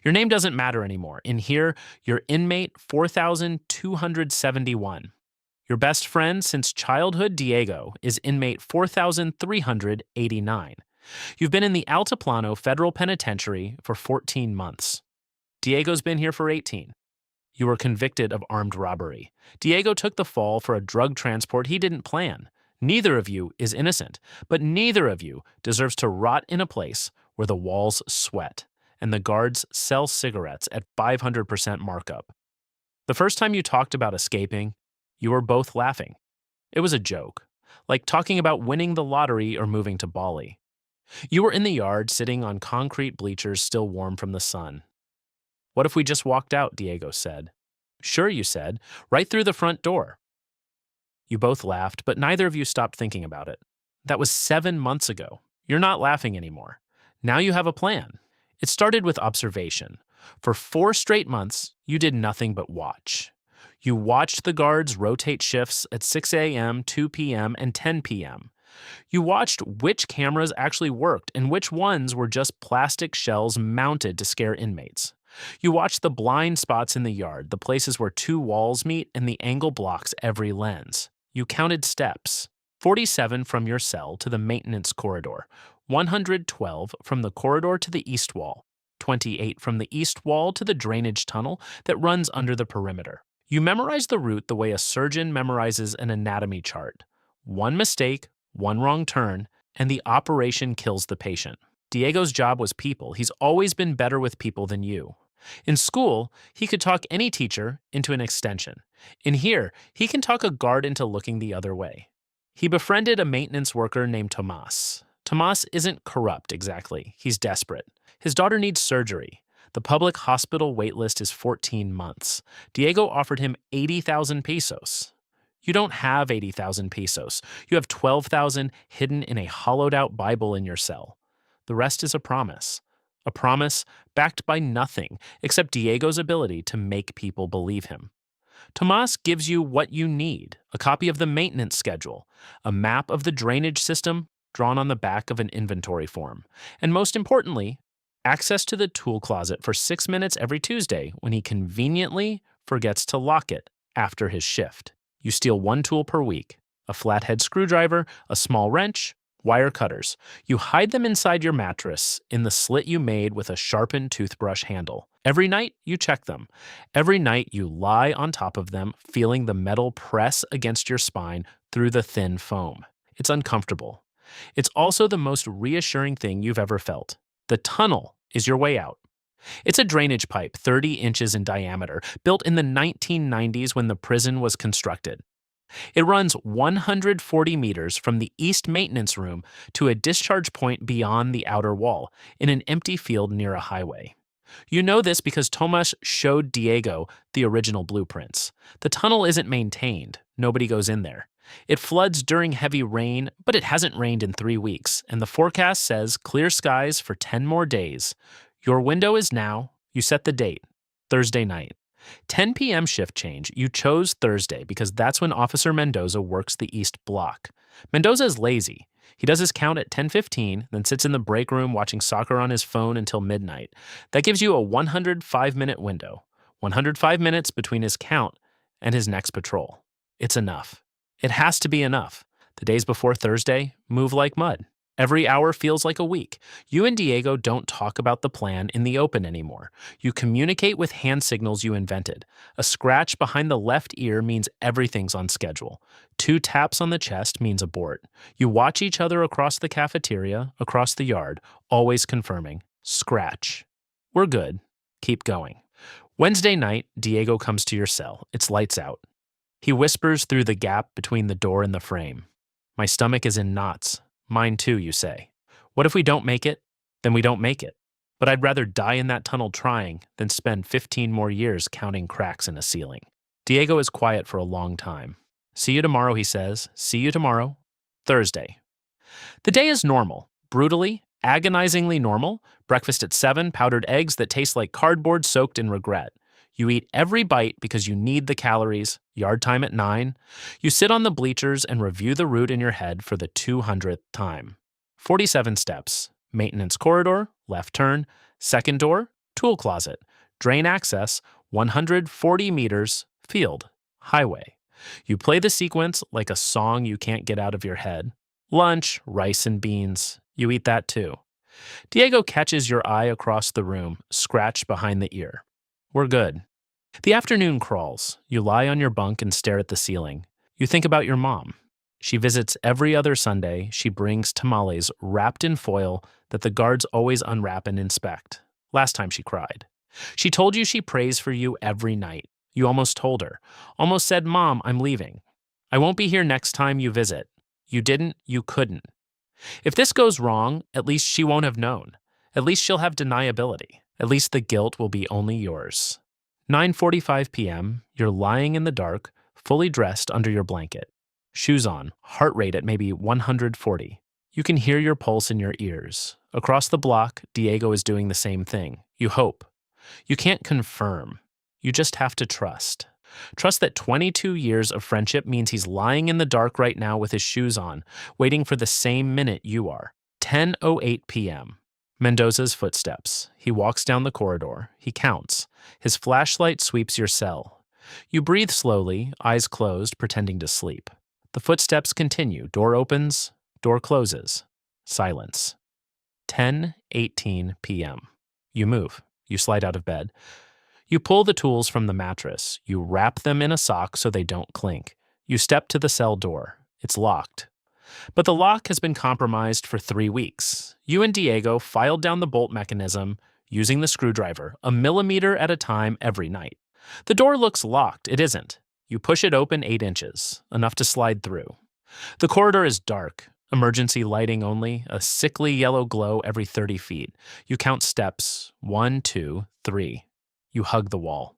Your name doesn't matter anymore. In here, you're inmate 4271. Your best friend since childhood, Diego, is inmate 4389. You've been in the Altiplano Federal Penitentiary for 14 months. Diego's been here for 18. You were convicted of armed robbery. Diego took the fall for a drug transport he didn't plan. Neither of you is innocent, but neither of you deserves to rot in a place where the walls sweat and the guards sell cigarettes at 500% markup. The first time you talked about escaping, you were both laughing. It was a joke, like talking about winning the lottery or moving to Bali. You were in the yard sitting on concrete bleachers still warm from the sun. "What if we just walked out?" Diego said. "Sure," you said, "right through the front door." You both laughed, but neither of you stopped thinking about it. That was 7 months ago. You're not laughing anymore. Now you have a plan. It started with observation. For 4 straight months, you did nothing but watch. You watched the guards rotate shifts at 6 a.m., 2 p.m., and 10 p.m. You watched which cameras actually worked and which ones were just plastic shells mounted to scare inmates. You watched the blind spots in the yard, the places where 2 walls meet and the angle blocks every lens. You counted steps. 47 from your cell to the maintenance corridor, 112 from the corridor to the east wall, 28 from the east wall to the drainage tunnel that runs under the perimeter. You memorized the route the way a surgeon memorizes an anatomy chart. 1 mistake, 1 wrong turn, and the operation kills the patient. Diego's job was people. He's always been better with people than you. In school, he could talk any teacher into an extension. In here, he can talk a guard into looking the other way. He befriended a maintenance worker named Tomas. Tomas isn't corrupt exactly. He's desperate. His daughter needs surgery. The public hospital waitlist is 14 months. Diego offered him 80,000 pesos. You don't have 80,000 pesos. You have 12,000 hidden in a hollowed-out Bible in your cell. The rest is a promise backed by nothing except Diego's ability to make people believe him. Tomas gives you what you need: a copy of the maintenance schedule, a map of the drainage system drawn on the back of an inventory form, and most importantly, access to the tool closet for 6 minutes every Tuesday when he conveniently forgets to lock it after his shift. You steal 1 tool per week: a flathead screwdriver, a small wrench, wire cutters. You hide them inside your mattress in the slit you made with a sharpened toothbrush handle. Every night, you check them. Every night, you lie on top of them, feeling the metal press against your spine through the thin foam. It's uncomfortable. It's also the most reassuring thing you've ever felt. The tunnel is your way out. It's a drainage pipe 30 inches in diameter, built in the 1990s when the prison was constructed. It runs 140 meters from the east maintenance room to a discharge point beyond the outer wall, in an empty field near a highway. You know this because Tomas showed Diego the original blueprints. The tunnel isn't maintained. Nobody goes in there. It floods during heavy rain, but it hasn't rained in 3 weeks, and the forecast says clear skies for 10 more days. Your window is now. You set the date, Thursday night. 10 p.m. shift change. You chose Thursday because that's when Officer Mendoza works the East Block. Mendoza is lazy. He does his count at 10:15, then sits in the break room watching soccer on his phone until midnight. That gives you a 105-minute window. 105 minutes between his count and his next patrol. It's enough. It has to be enough. The days before Thursday move like mud. Every hour feels like a week. You and Diego don't talk about the plan in the open anymore. You communicate with hand signals you invented. A scratch behind the left ear means everything's on schedule. 2 taps on the chest means abort. You watch each other across the cafeteria, across the yard, always confirming. Scratch. We're good. Keep going. Wednesday night, Diego comes to your cell. It's lights out. He whispers through the gap between the door and the frame. "My stomach is in knots. Mine too," you say. "What if we don't make it? Then we don't make it. But I'd rather die in that tunnel trying than spend 15 more years counting cracks in a ceiling." Diego is quiet for a long time. "See you tomorrow," he says. "See you tomorrow." Thursday. The day is normal. Brutally, agonizingly normal. Breakfast at 7, powdered eggs that taste like cardboard soaked in regret. You eat every bite because you need the calories. Yard time at 9. You sit on the bleachers and review the route in your head for the 200th time. 47 steps. Maintenance corridor, left turn. Second door, Tool closet. Drain access, 140 meters, field, highway. You play the sequence like a song you can't get out of your head. Lunch, rice and beans. You eat that too. Diego catches your eye across the room, scratched behind the ear. We're good. The afternoon crawls. You lie on your bunk and stare at the ceiling. You think about your mom. She visits every other Sunday. She brings tamales wrapped in foil that the guards always unwrap and inspect. Last time she cried. She told you she prays for you every night. You almost told her. Almost said, Mom, I'm leaving. I won't be here next time you visit. You didn't, you couldn't. If this goes wrong, at least she won't have known. At least she'll have deniability. At least the guilt will be only yours. 9:45 p.m., you're lying in the dark, fully dressed under your blanket. Shoes on, heart rate at maybe 140. You can hear your pulse in your ears. Across the block, Diego is doing the same thing. You hope. You can't confirm. You just have to trust. Trust that 22 years of friendship means he's lying in the dark right now with his shoes on, waiting for the same minute you are. 10:08 p.m. Mendoza's footsteps. He walks down the corridor. He counts. His flashlight sweeps your cell. You breathe slowly, eyes closed, pretending to sleep. The footsteps continue. Door opens, door closes. Silence. 10:18 p.m. You move. You slide out of bed. You pull the tools from the mattress. You wrap them in a sock so they don't clink. You step to the cell door. It's locked. But the lock has been compromised for 3 weeks. You and Diego filed down the bolt mechanism using the screwdriver, a millimeter at a time every night. The door looks locked. It isn't. You push it open 8 inches, enough to slide through. The corridor is dark. Emergency lighting only, a sickly yellow glow every 30 feet. You count steps. 1, 2, 3. You hug the wall.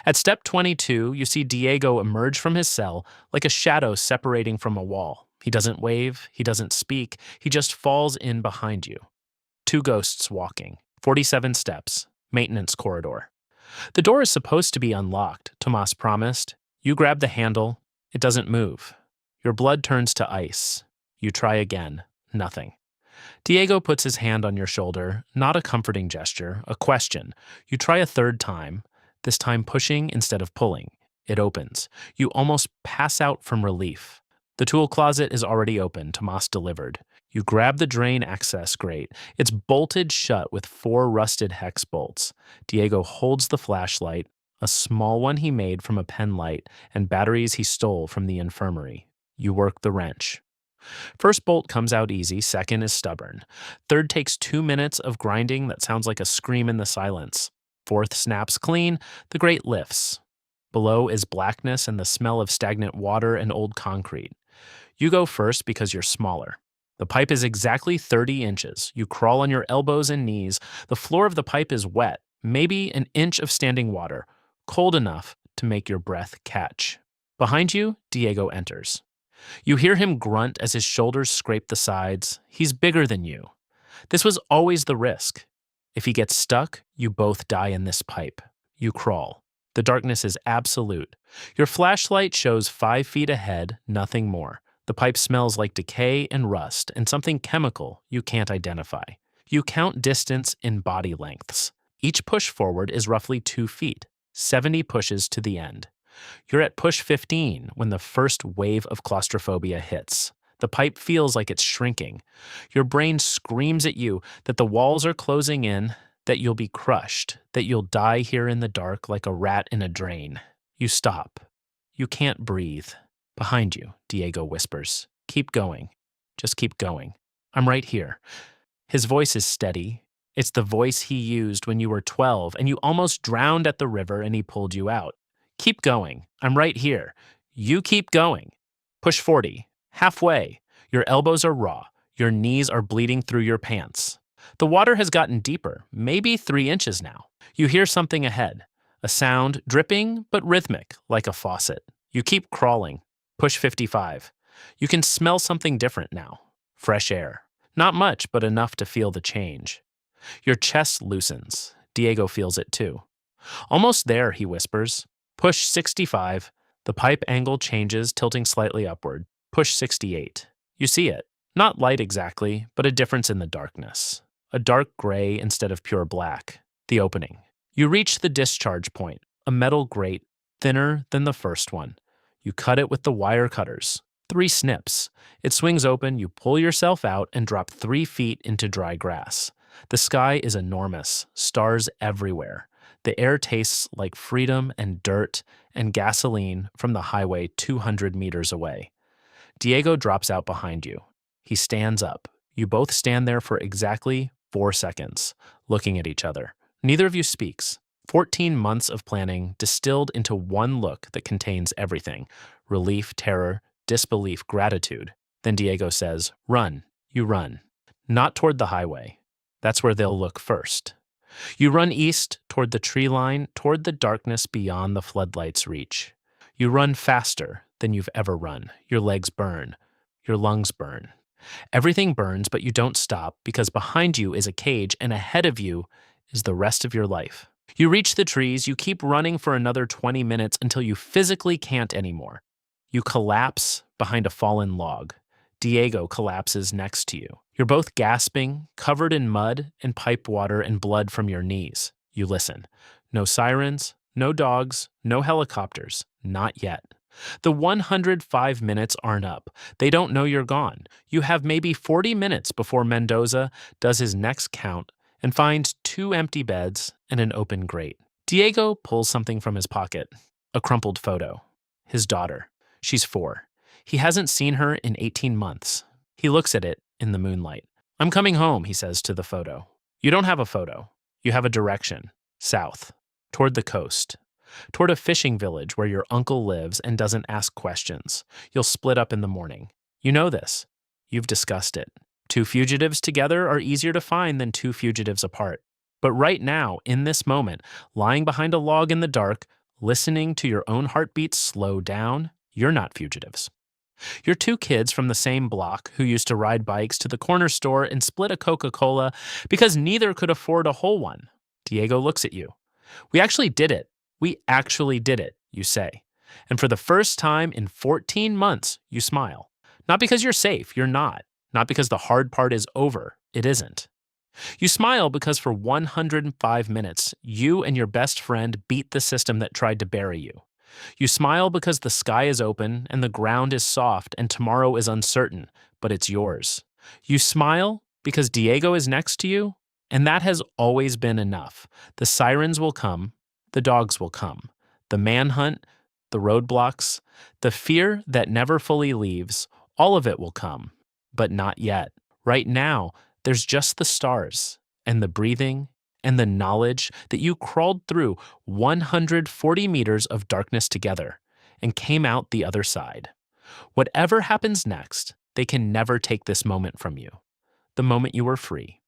At step 22, you see Diego emerge from his cell like a shadow separating from a wall. He doesn't wave, he doesn't speak, he just falls in behind you. 2 ghosts walking, 47 steps, maintenance corridor. The door is supposed to be unlocked, Tomas promised. You grab the handle, it doesn't move. Your blood turns to ice. You try again, nothing. Diego puts his hand on your shoulder, not a comforting gesture, a question. You try a 3rd time, this time pushing instead of pulling. It opens. You almost pass out from relief. The tool closet is already open, Tomas delivered. You grab the drain access grate. It's bolted shut with 4 rusted hex bolts. Diego holds the flashlight, a small one he made from a pen light, and batteries he stole from the infirmary. You work the wrench. First bolt comes out easy, second is stubborn. Third takes 2 minutes of grinding that sounds like a scream in the silence. Fourth snaps clean, the grate lifts. Below is blackness and the smell of stagnant water and old concrete. You go first because you're smaller. The pipe is exactly 30 inches. You crawl on your elbows and knees. The floor of the pipe is wet, maybe an inch of standing water, cold enough to make your breath catch. Behind you, Diego enters. You hear him grunt as his shoulders scrape the sides. He's bigger than you. This was always the risk. If he gets stuck, you both die in this pipe. You crawl. The darkness is absolute. Your flashlight shows 5 feet ahead, nothing more. The pipe smells like decay and rust and something chemical you can't identify. You count distance in body lengths. Each push forward is roughly 2 feet, 70 pushes to the end. You're at push 15 when the first wave of claustrophobia hits. The pipe feels like it's shrinking. Your brain screams at you that the walls are closing in, that you'll be crushed, that you'll die here in the dark like a rat in a drain. You stop. You can't breathe. Behind you, Diego whispers. Keep going. Just keep going. I'm right here. His voice is steady. It's the voice he used when you were 12 and you almost drowned at the river and he pulled you out. Keep going. I'm right here. You keep going. Push 40. Halfway. Your elbows are raw. Your knees are bleeding through your pants. The water has gotten deeper, maybe 3 inches now. You hear something ahead. A sound, dripping but rhythmic, like a faucet. You keep crawling. Push 55. You can smell something different now. Fresh air. Not much, but enough to feel the change. Your chest loosens. Diego feels it too. Almost there, he whispers. Push 65. The pipe angle changes, tilting slightly upward. Push 68. You see it. Not light exactly, but a difference in the darkness. A dark gray instead of pure black. The opening. You reach the discharge point, a metal grate, thinner than the first one. You cut it with the wire cutters. 3 snips. It swings open, you pull yourself out and drop 3 feet into dry grass. The sky is enormous, stars everywhere. The air tastes like freedom and dirt and gasoline from the highway 200 meters away. Diego drops out behind you. He stands up. You both stand there for exactly 4 seconds, looking at each other. Neither of you speaks. 14 months of planning distilled into one look that contains everything: relief, terror, disbelief, gratitude. Then Diego says, "Run." You run. Not toward the highway. That's where they'll look first. You run east toward the tree line, toward the darkness beyond the floodlights' reach. You run faster than you've ever run. Your legs burn. Your lungs burn. Everything burns, but you don't stop because behind you is a cage and ahead of you is the rest of your life. You reach the trees, you keep running for another 20 minutes until you physically can't anymore. You collapse behind a fallen log. Diego collapses next to you. You're both gasping, covered in mud and pipe water and blood from your knees. You listen. No sirens, no dogs, no helicopters. Not yet. The 105 minutes aren't up. They don't know you're gone. You have maybe 40 minutes before Mendoza does his next count and finds 2 empty beds and an open grate. Diego pulls something from his pocket, a crumpled photo. His daughter. She's 4. He hasn't seen her in 18 months. He looks at it in the moonlight. "I'm coming home," he says to the photo. You don't have a photo. You have a direction. South. Toward the coast. Toward a fishing village where your uncle lives and doesn't ask questions. You'll split up in the morning. You know this. You've discussed it. 2 fugitives together are easier to find than 2 fugitives apart. But right now, in this moment, lying behind a log in the dark, listening to your own heartbeat slow down, you're not fugitives. You're 2 kids from the same block who used to ride bikes to the corner store and split a Coca-Cola because neither could afford a whole one. Diego looks at you. "We actually did it. We actually did it," you say. And for the first time in 14 months, you smile. Not because you're safe, you're not. Not because the hard part is over, it isn't. You smile because for 105 minutes, you and your best friend beat the system that tried to bury you. You smile because the sky is open and the ground is soft and tomorrow is uncertain, but it's yours. You smile because Diego is next to you, and that has always been enough. The sirens will come, the dogs will come, the manhunt, the roadblocks, the fear that never fully leaves, all of it will come, but not yet. Right now, there's just the stars and the breathing and the knowledge that you crawled through 140 meters of darkness together and came out the other side. Whatever happens next, they can never take this moment from you, the moment you were free.